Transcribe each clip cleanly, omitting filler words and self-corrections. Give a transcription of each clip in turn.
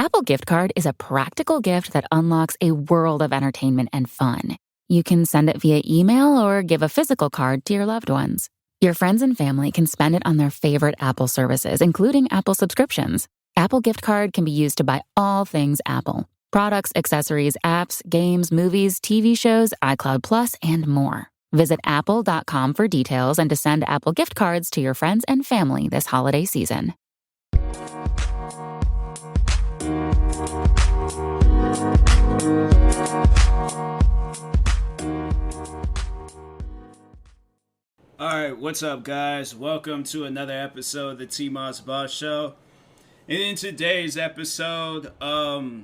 Apple Gift Card is a practical gift that unlocks a world of entertainment and fun. You can send it via email or give a physical card to your loved ones. Your friends and family can spend it on their favorite Apple services, including Apple subscriptions. Apple Gift Card can be used to buy all things Apple: products, accessories, apps, games, movies, TV shows, iCloud Plus, and more. Visit apple.com for details and to send Apple Gift Cards to your friends and family this holiday season. Alright, what's up, guys? Welcome to another episode of the TMossBoss Show. And in today's episode, I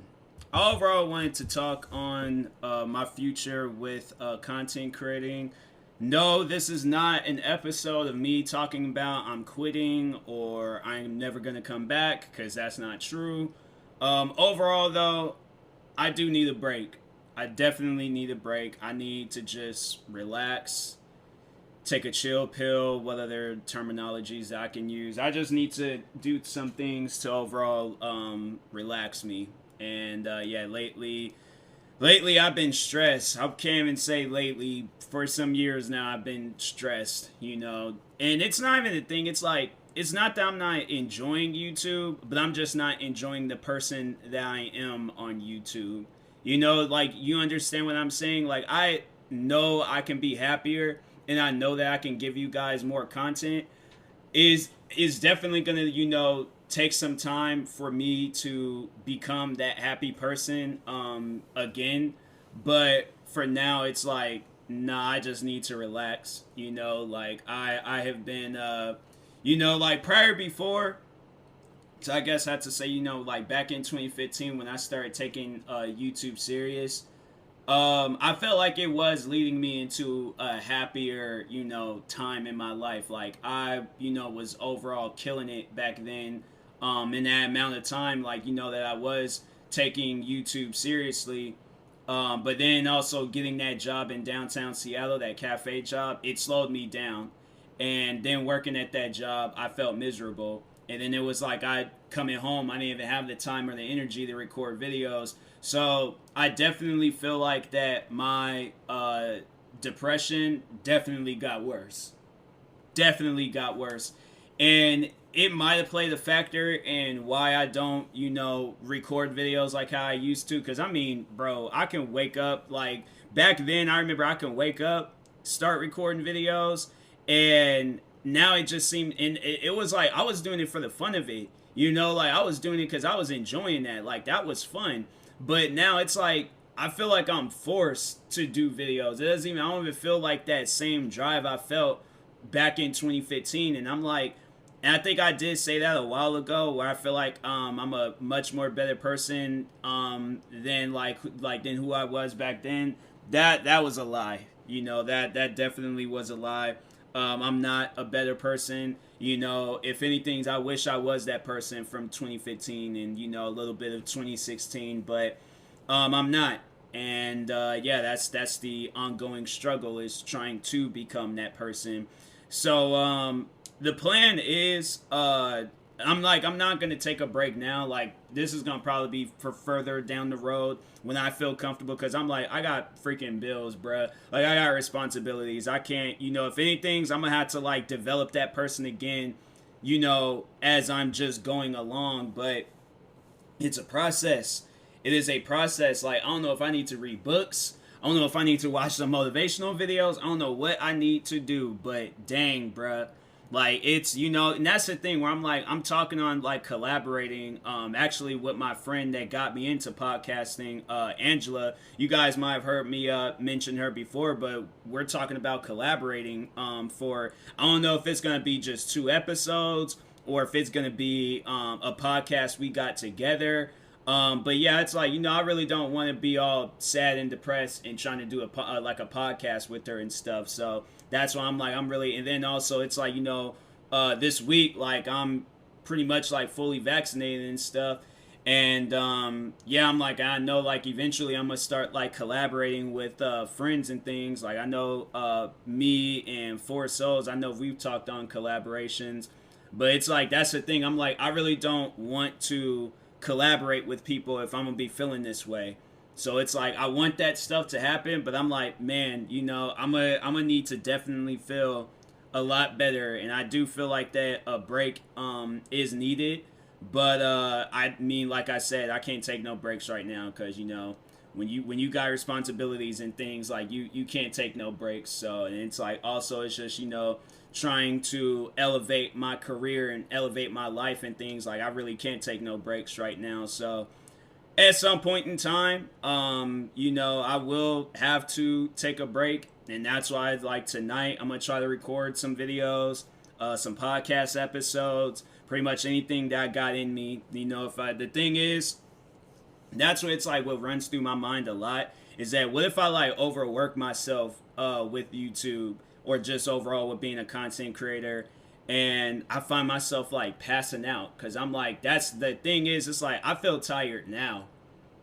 overall wanted to talk on my future with content creating. No, this is not an episode of me talking about I'm quitting or I'm never going to come back, because that's not true. Overall, though, I do need a break. I definitely need a break. I need to just relax, take a chill pill, whether there are terminologies that I can use. I just need to do some things to overall relax me. And lately I've been stressed. I can't even say lately. For some years now, I've been stressed, And it's not even a thing. It's like, it's not that I'm not enjoying YouTube, but I'm just not enjoying the person that I am on YouTube. Like, you understand what I'm saying? Like, I know I can be happier, and I know that I can give you guys more content. Is definitely gonna, take some time for me to become that happy person again. But for now, it's like, nah, I just need to relax. Like I have been like prior before. So I guess I have to say, like back in 2015 when I started taking YouTube serious, I felt like it was leading me into a happier, time in my life. Like I, was overall killing it back then. In that amount of time, like, that I was taking YouTube seriously. But then also getting that job in downtown Seattle, that cafe job, it slowed me down. And then working at that job, I felt miserable. And then it was like I coming home, I didn't even have the time or the energy to record videos. So I definitely feel like that my depression definitely got worse. Definitely got worse. And it might have played a factor in why I don't, record videos like how I used to. Because, I mean, bro, I can wake up, like, back then, I remember I can wake up, start recording videos, and now it just seemed, and it was like, I was doing it for the fun of it. Like, I was doing it because I was enjoying that. Like, that was fun. But now it's like, I feel like I'm forced to do videos. I don't even feel like that same drive I felt back in 2015. And I'm like, and I think I did say that a while ago, where I feel like I'm a much more better person than than who I was back then. That was a lie. That definitely was a lie. I'm not a better person. If anything, I wish I was that person from 2015 and a little bit of 2016, but I'm not. And that's the ongoing struggle, is trying to become that person. So the plan is I'm not gonna take a break now. Like, this is gonna probably be for further down the road when I feel comfortable, because I'm like, I got freaking bills, bruh. Like, I got responsibilities. I can't, if anything, I'm gonna have to like develop that person again, as I'm just going along. But it's a process. It is a process. Like, I don't know if I need to read books. I don't know if I need to watch some motivational videos. I don't know what I need to do, but dang, bruh. Like, it's, and that's the thing where I'm like, I'm talking on like collaborating, actually with my friend that got me into podcasting, Angela. You guys might have heard me mention her before, but we're talking about collaborating for, I don't know if it's going to be just 2 episodes or if it's going to be a podcast we got together. But yeah, it's like, I really don't want to be all sad and depressed and trying to do a podcast with her and stuff. So that's why I'm like, I'm really, and then also it's like, this week, like, I'm pretty much like fully vaccinated and stuff. And I'm like, I know like eventually I'm gonna start like collaborating with friends and things. Like, I know me and Four Souls, I know we've talked on collaborations. But it's like, that's the thing. I'm like, I really don't want to collaborate with people if I'm gonna be feeling this way. So it's like I want that stuff to happen, but I'm like, man, I'm gonna need to definitely feel a lot better, and I do feel like that a break is needed. But I mean, like I said, I can't take no breaks right now because when you got responsibilities and things, like you can't take no breaks. So, and it's like also it's just trying to elevate my career and elevate my life and things, like I really can't take no breaks right now. So at some point in time, I will have to take a break, and that's why, like tonight, I'm gonna try to record some videos, some podcast episodes, pretty much anything that I got in me. The thing is, that's what it's like. What runs through my mind a lot is that what if I like overwork myself with YouTube or just overall with being a content creator, and I find myself like passing out because I'm like, that's the thing is, it's like I feel tired now.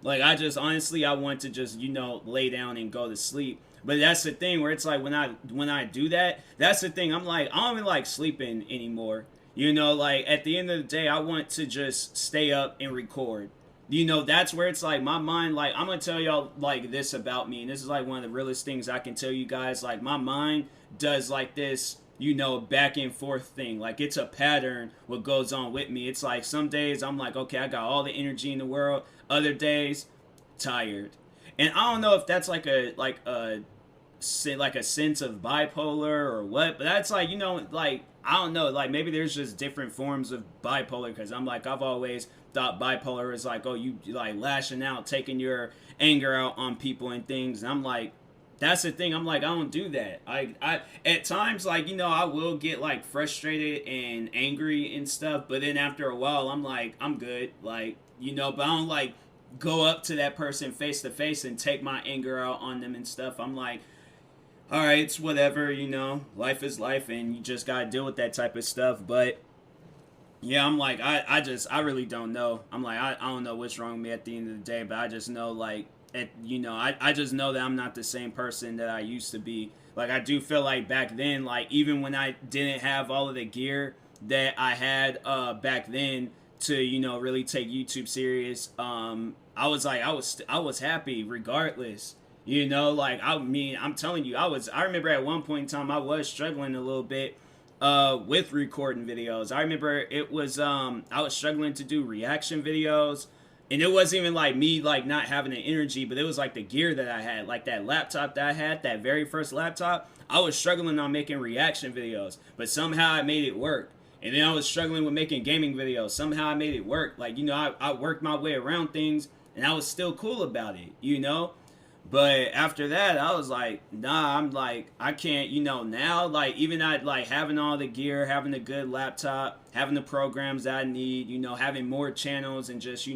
Like I just honestly, I want to just lay down and go to sleep. But that's the thing where it's like when I do that, that's the thing. I'm like, I don't even like sleeping anymore. Like at the end of the day, I want to just stay up and record. That's where it's like my mind, like I'm gonna tell y'all like this about me, and this is like one of the realest things I can tell you guys. Like my mind does like this, back and forth thing. Like it's a pattern what goes on with me. It's like some days I'm like, okay, I got all the energy in the world. Other days, tired. And I don't know if that's like a sense of bipolar or what, but that's like like I don't know, like maybe there's just different forms of bipolar, because I'm like, I've always thought bipolar is like, oh, you like lashing out, taking your anger out on people and things, and I'm like, that's the thing. I'm like, I don't do that. I at times, like I will get like frustrated and angry and stuff, but then after a while I'm like, I'm good, like but I don't like go up to that person face to face and take my anger out on them and stuff. I'm like, all right, it's whatever, life is life, and you just gotta deal with that type of stuff. But yeah, I'm like, I really don't know. I'm like, I don't know what's wrong with me at the end of the day, but I just know, like, I just know that I'm not the same person that I used to be. Like, I do feel like back then, like, even when I didn't have all of the gear that I had back then to, really take YouTube serious, I was like, I was happy regardless. Like, I mean, I'm telling you, I remember at one point in time, I was struggling a little bit with recording videos. I remember it was, I was struggling to do reaction videos, and it wasn't even like me, like not having the energy, but it was like the gear that I had, like that laptop that I had, that very first laptop. I was struggling on making reaction videos, but somehow I made it work. And then I was struggling with making gaming videos. Somehow I made it work. Like, I worked my way around things, and I was still cool about it. But after that, I was like, nah, I'm like, I can't, now, like, even like having all the gear, having a good laptop, having the programs that I need, having more channels and just,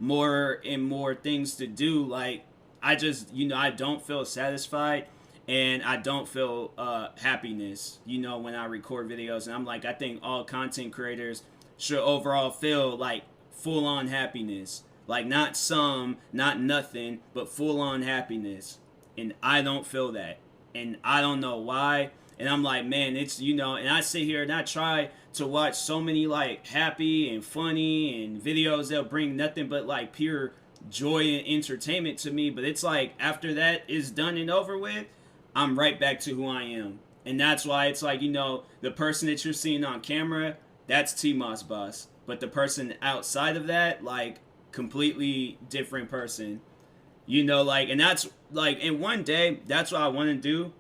more and more things to do. Like, I just, I don't feel satisfied, and I don't feel happiness, when I record videos. And I'm like, I think all content creators should overall feel like full on happiness. Like, not some, not nothing, but full on happiness. And I don't feel that. And I don't know why. And I'm like, man, it's, and I sit here and I try to watch so many, like, happy and funny and videos that bring nothing but, like, pure joy and entertainment to me. But it's like, after that is done and over with, I'm right back to who I am. And that's why it's like, the person that you're seeing on camera, that's TMossBoss. But the person outside of that, like, completely different person. Like, and that's like, and one day, that's what I want to do,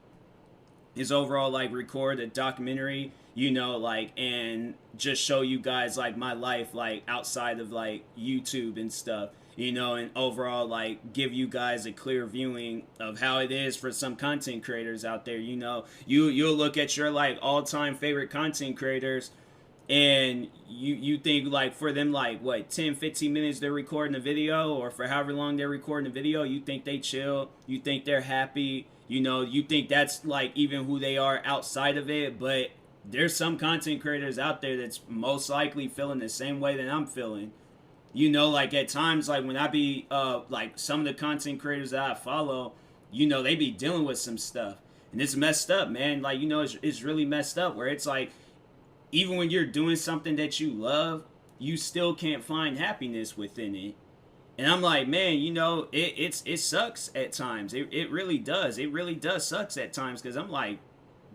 is overall like record a documentary, like, and just show you guys like my life, like outside of like YouTube and stuff, and overall like give you guys a clear viewing of how it is for some content creators out there. You'll look at your like all-time favorite content creators, and you think like for them, like what, 10-15 minutes they're recording a video, or for however long they're recording a video, you think they chill, you think they're happy, you think that's like even who they are outside of it. But there's some content creators out there that's most likely feeling the same way that I'm feeling. Like at times, like when I be like some of the content creators that I follow, they be dealing with some stuff, and it's messed up, man. Like, it's really messed up, where it's like, even when you're doing something that you love, you still can't find happiness within it. And I'm like, man, it sucks at times. It really does. It really does sucks at times because I'm like,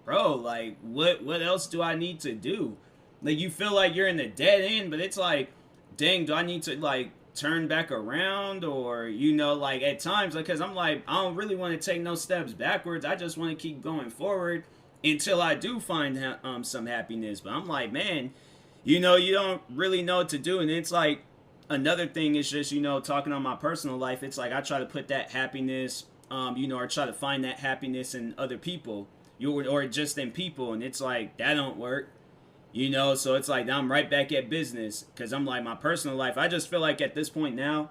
bro, like what else do I need to do? Like you feel like you're in the dead end, but it's like, dang, do I need to like turn back around or like at times like because I'm like I don't really want to take no steps backwards. I just want to keep going forward until I do find some happiness. But I'm like, man, you don't really know what to do, and it's like another thing is just talking on my personal life. It's like I try to put that happiness, or try to find that happiness in other people, or just in people, and it's like that don't work. So it's like I'm right back at business because I'm like my personal life. I just feel like at this point now,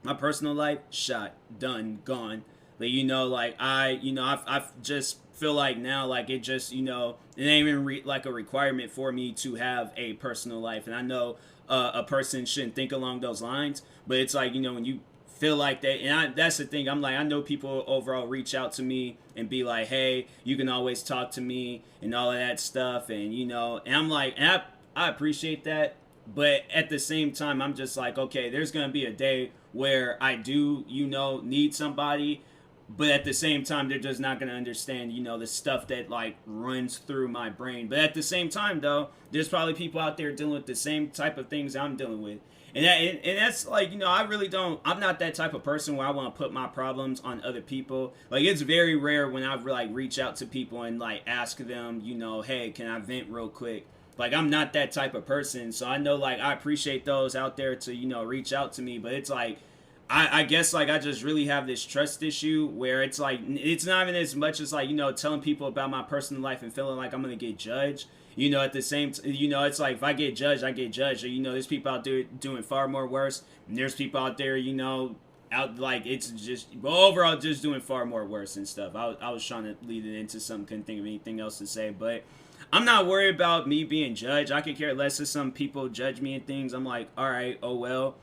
my personal life shot, done, gone. But like I've just feel like now like it just it ain't even like a requirement for me to have a personal life, and I know a person shouldn't think along those lines, but it's like when you feel like that, and that's the thing. I'm like I know people overall reach out to me and be like, hey, you can always talk to me and all of that stuff, and and I'm like, and I appreciate that, but at the same time, I'm just like, okay, there's gonna be a day where I do need somebody, but at the same time they're just not going to understand the stuff that like runs through my brain. But at the same time though, there's probably people out there dealing with the same type of things I'm dealing with, and that's like I really don't, I'm not that type of person where I want to put my problems on other people. Like it's very rare when I like reach out to people and like ask them hey, can I vent real quick. Like I'm not that type of person, so I know like I appreciate those out there to reach out to me, but it's like I guess like I just really have this trust issue where it's like it's not even as much as like telling people about my personal life and feeling like I'm gonna get judged. At the same it's like if I get judged, I get judged. Or there's people out there doing far more worse, and there's people out there out like it's just overall just doing far more worse and stuff. I was trying to lead it into something, couldn't think of anything else to say, but I'm not worried about me being judged. I could care less if some people judge me and things. I'm like, all right, oh well.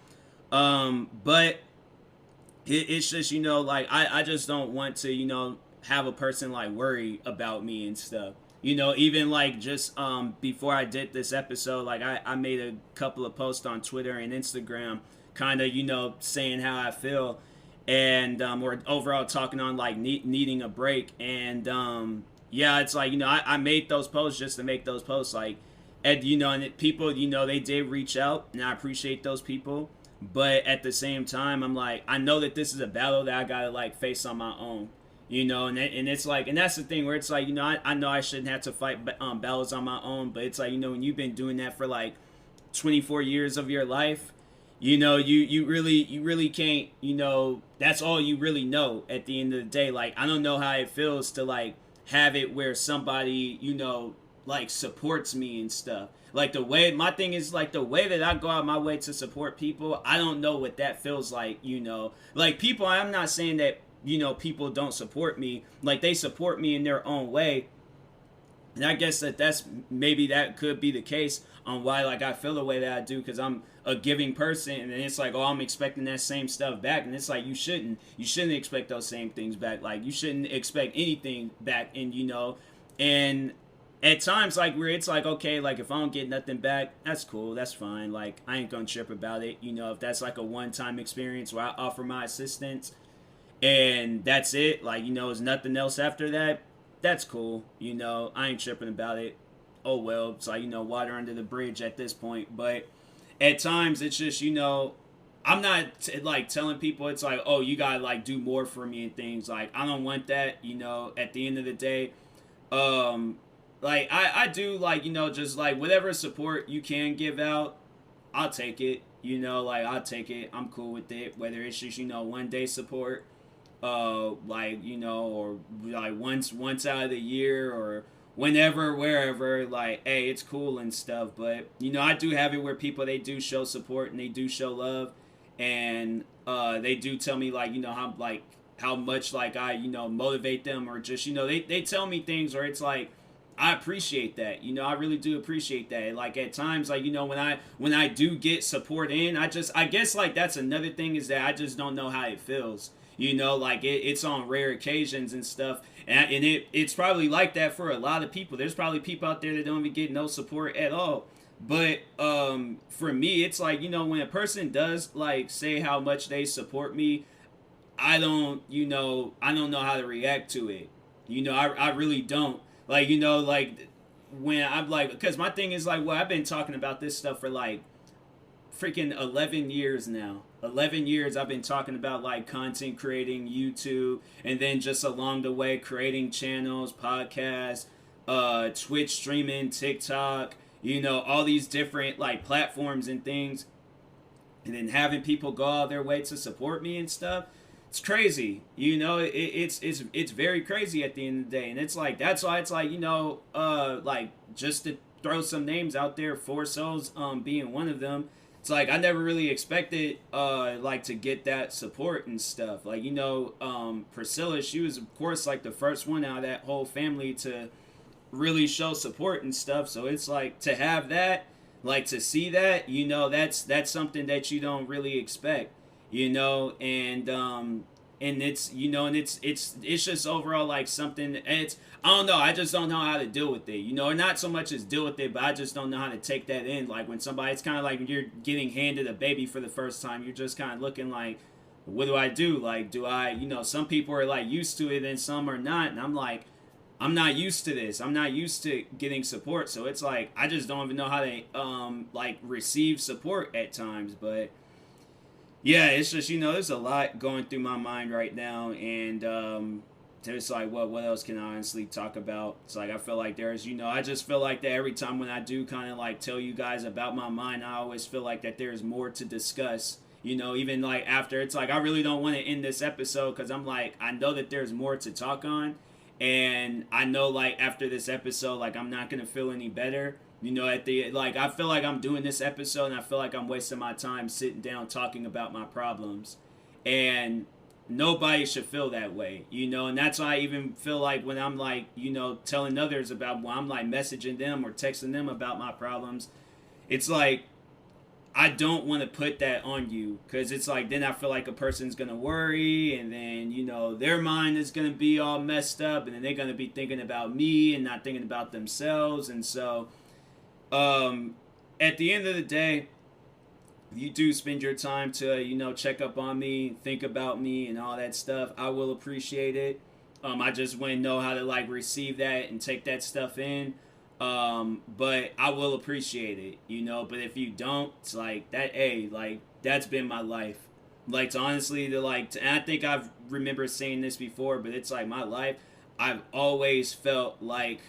But it's just like I just don't want to have a person like worry about me and stuff. Even like just before I did this episode, like I made a couple of posts on Twitter and Instagram kind of saying how I feel, and or overall talking on like needing a break. And yeah, it's like I made those posts just to make those posts, like, and and people they did reach out, and I appreciate those people. But at the same time, I'm like, I know that this is a battle that I gotta like face on my own, and it's like, and that's the thing where it's like, I know I shouldn't have to fight battles on my own, but it's like, when you've been doing that for like 24 years of your life, you really can't, that's all you really know at the end of the day. Like, I don't know how it feels to like have it where somebody, like supports me and stuff. Like the way, my thing is like the way that I go out my way to support people, I don't know what that feels like, like people, I'm not saying that, people don't support me, like they support me in their own way. And I guess that's maybe that could be the case on why like I feel the way that I do, because I'm a giving person, and it's like, oh, I'm expecting that same stuff back, and it's like you shouldn't expect those same things back. Like you shouldn't expect anything back, and and at times like where it's like, okay, like if I don't get nothing back, that's cool, that's fine, like I ain't gonna trip about it, if that's like a one-time experience where I offer my assistance and that's it, like there's nothing else after that, that's cool, I ain't tripping about it. Oh well, it's like water under the bridge at this point. But at times it's just I'm not like telling people it's like, oh, you gotta like do more for me and things, like I don't want that. At the end of the day, like I do like just like whatever support you can give out, I'll take it. Like I'll take it, I'm cool with it, whether it's just one day support, like or like once out of the year, or whenever, wherever, like, hey, it's cool and stuff. But I do have it where people, they do show support and they do show love, and they do tell me like how much like I motivate them, or just they tell me things, or it's like I appreciate that. I really do appreciate that. Like at times, like when I do get support in, I guess like that's another thing, is that I just don't know how it feels. Like it's on rare occasions and stuff, and it's probably like that for a lot of people. There's probably people out there that don't even get no support at all. But for me, it's like, when a person does like say how much they support me, I don't know how to react to it. I really don't. Like, like when I'm like, because my thing is like, well, I've been talking about this stuff for like freaking 11 years now. 11 years I've been talking about like content creating, YouTube, and then just along the way creating channels, podcasts, Twitch streaming, TikTok, all these different like platforms and things, and then having people go out their way to support me and stuff. It's crazy. It's very crazy at the end of the day. And it's like, that's why it's like, like just to throw some names out there, Four Souls being one of them. It's like I never really expected like to get that support and stuff. Like, Priscilla, she was of course like the first one out of that whole family to really show support and stuff. So it's like to have that, like to see that, that's something that you don't really expect, and it's and it's just overall like something. And it's, I don't know, I just don't know how to deal with it, or not so much as deal with it, but I just don't know how to take that in. Like when somebody, it's kind of like when you're getting handed a baby for the first time, you're just kind of looking like, what do I do? Like, do I, some people are like used to it and some are not, and I'm like, I'm not used to this. I'm not used to getting support. So it's like I just don't even know how to like receive support at times. But yeah, it's just, there's a lot going through my mind right now, and it's like what else can I honestly talk about? It's like I feel like there's, I just feel like that every time when I do kind of like tell you guys about my mind, I always feel like that there's more to discuss. Even like after, it's like I really don't want to end this episode because I'm like, I know that there's more to talk on. And I know like after this episode, like I'm not gonna feel any better. At the like I feel like I'm doing this episode and I feel like I'm wasting my time sitting down talking about my problems. And nobody should feel that way, and that's why I even feel like when I'm like, telling others about, when I'm like messaging them or texting them about my problems, it's like I don't want to put that on you, because it's like then I feel like a person's gonna worry, and then their mind is gonna be all messed up, and then they're gonna be thinking about me and not thinking about themselves. And so at the end of the day, you do spend your time to check up on me, think about me and all that stuff, I will appreciate it. I just wouldn't know how to like receive that and take that stuff in. But I will appreciate it, but if you don't, it's like that, like that's been my life. Like to honestly, and I think I've remember saying this before, but it's like my life, I've always felt like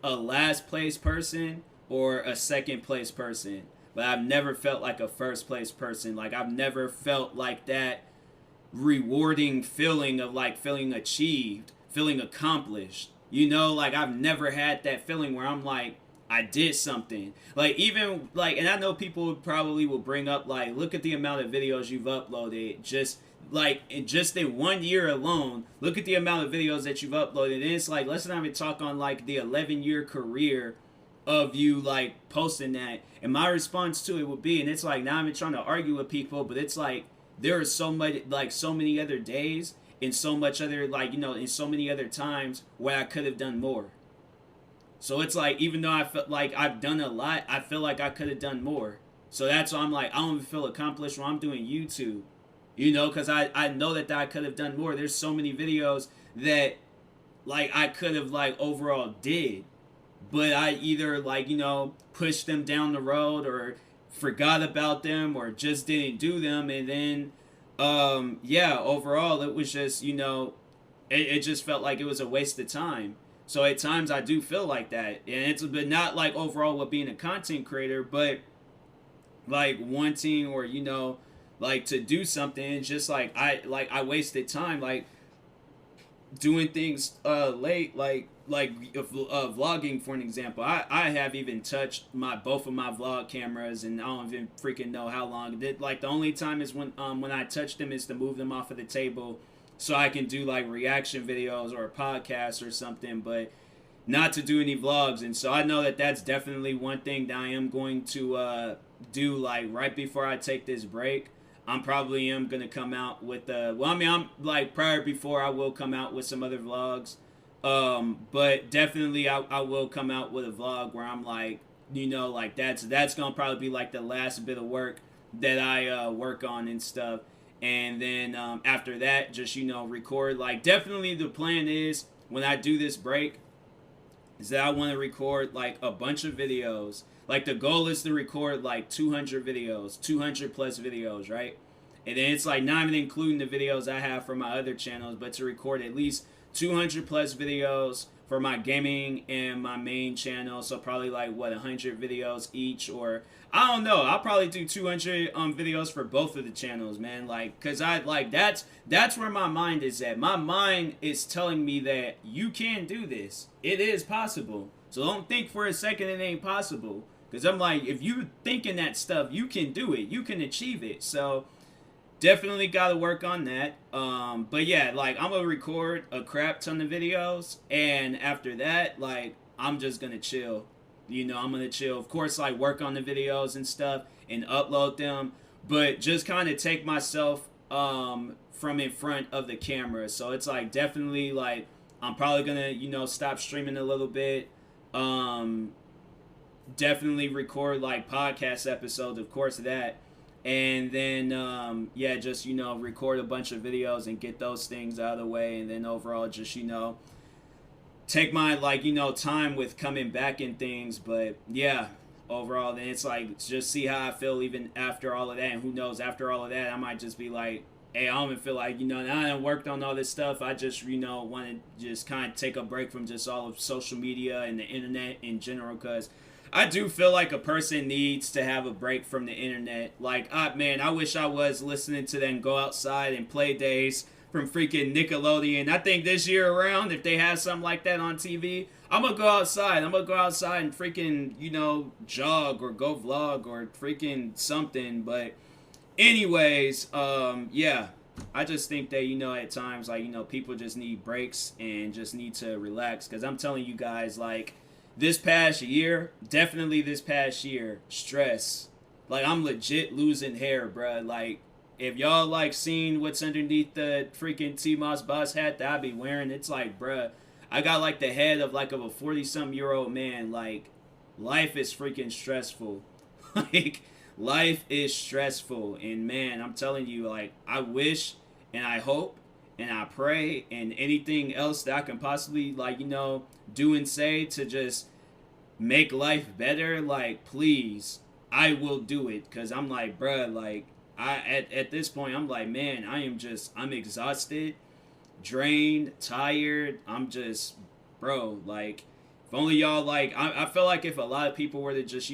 a last place person or a second place person, but I've never felt like a first place person. Like I've never felt like that rewarding feeling of like feeling achieved, feeling accomplished. Like I've never had that feeling where I'm like, I did something. Like even like, and I know people probably will bring up like, look at the amount of videos you've uploaded. Just like in 1 year alone, look at the amount of videos that you've uploaded. And it's like, let's not even talk on like the 11-year career of you like posting that. And my response to it would be, and it's like, now I'm even trying to argue with people, but it's like there are so many other days in so much other like in so many other times where I could have done more. So it's like, even though I felt like I've done a lot, I feel like I could have done more. So that's why I'm like, I don't even feel accomplished when I'm doing YouTube, because I know that I could have done more. There's so many videos that like I could have like overall did, but I either like pushed them down the road or forgot about them or just didn't do them. And then yeah, overall it was just it just felt like it was a waste of time. So at times I do feel like that, and it's but not like overall with being a content creator, but like wanting or like to do something. It's just like I wasted time like doing things late, like vlogging for an example. I have even touched both of my vlog cameras, and I don't even freaking know how long. Like the only time is when I touch them is to move them off of the table so I can do like reaction videos or a podcast or something, but not to do any vlogs. And so I know that that's definitely one thing that I am going to do like right before I take this break. I'm probably going to come out with I'm like prior before I will come out with some other vlogs. But definitely I will come out with a vlog where I'm like like that's gonna probably be like the last bit of work that I work on and stuff. And then after that, just record. Like, definitely the plan is, when I do this break, is that I want to record like a bunch of videos. Like, the goal is to record like 200 videos, 200 plus videos, right? And then it's like not even including the videos I have for my other channels, but to record at least 200 plus videos for my gaming and my main channel. So probably like 100 videos each, or I don't know. I'll probably do 200 videos for both of the channels, man. Like, cause I like that's where my mind is at. My mind is telling me that you can do this. It is possible. So don't think for a second it ain't possible. Cause I'm like, if you thinking that stuff, you can do it. You can achieve it. So definitely got to work on that. But yeah, like, I'm gonna record a crap ton of videos, and after that, like, I'm just gonna chill. I'm gonna chill. Of course, like, work on the videos and stuff and upload them, but just kind of take myself from in front of the camera. So it's like, definitely, like, I'm probably gonna stop streaming a little bit. Definitely record like podcast episodes, of course, that. And then, just, record a bunch of videos and get those things out of the way. And then overall, just, take my, like, time with coming back and things. But, yeah, overall, then it's like, just see how I feel even after all of that. And who knows, after all of that, I might just be like, hey, I don't even feel like, now I done worked on all this stuff. I just, want to just kind of take a break from just all of social media and the internet in general, because I do feel like a person needs to have a break from the internet. Like, man, I wish I was listening to them Go Outside and Play Days from freaking Nickelodeon. I think this year around, if they have something like that on TV, I'm going to go outside. I'm going to go outside and freaking, jog or go vlog or freaking something. But anyways, yeah, I just think that, at times, like, people just need breaks and just need to relax. Because I'm telling you guys, like, this past year, definitely this past year, stress. Like, I'm legit losing hair, bruh. Like, if y'all, like, seen what's underneath the freaking TMossBoss hat that I be wearing, it's like, bruh, I got, like, the head of a 40-something-year-old man. Like, life is freaking stressful. Like, life is stressful. And, man, I'm telling you, like, I wish and I hope and I pray and anything else that I can possibly, like, do and say to just make life better, like, please, I will do it. Because I'm like, bruh, like, at this point, I'm like, man, I'm exhausted, drained, tired. I'm just, bro, like, if only y'all, like, I feel like if a lot of people were to just,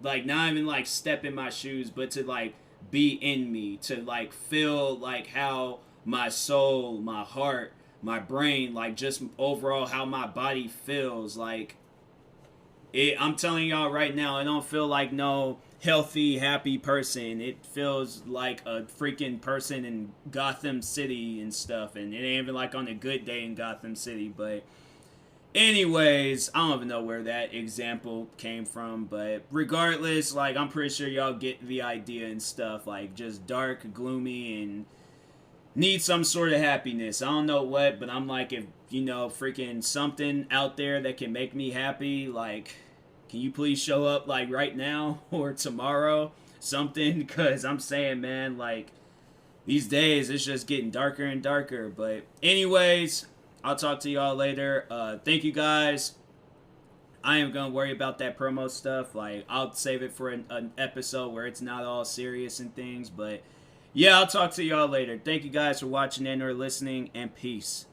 like, not even, like, step in my shoes, but to, like, be in me, to, like, feel, like, how my soul, my heart, my brain, like, just overall how my body feels, like, I'm telling y'all right now, I don't feel like no healthy, happy person. It feels like a freaking person in Gotham City and stuff, and it ain't even like on a good day in Gotham City. But anyways, I don't even know where that example came from, but regardless, like, I'm pretty sure y'all get the idea and stuff. Like, just dark, gloomy, and need some sort of happiness. I don't know what, but I'm like, if, freaking something out there that can make me happy, like, can you please show up, like, right now or tomorrow, something? Because I'm saying, man, like, these days, it's just getting darker and darker. But anyways, I'll talk to y'all later. Thank you, guys. I am going to worry about that promo stuff. Like, I'll save it for an episode where it's not all serious and things, but yeah, I'll talk to y'all later. Thank you guys for watching and or listening, and peace.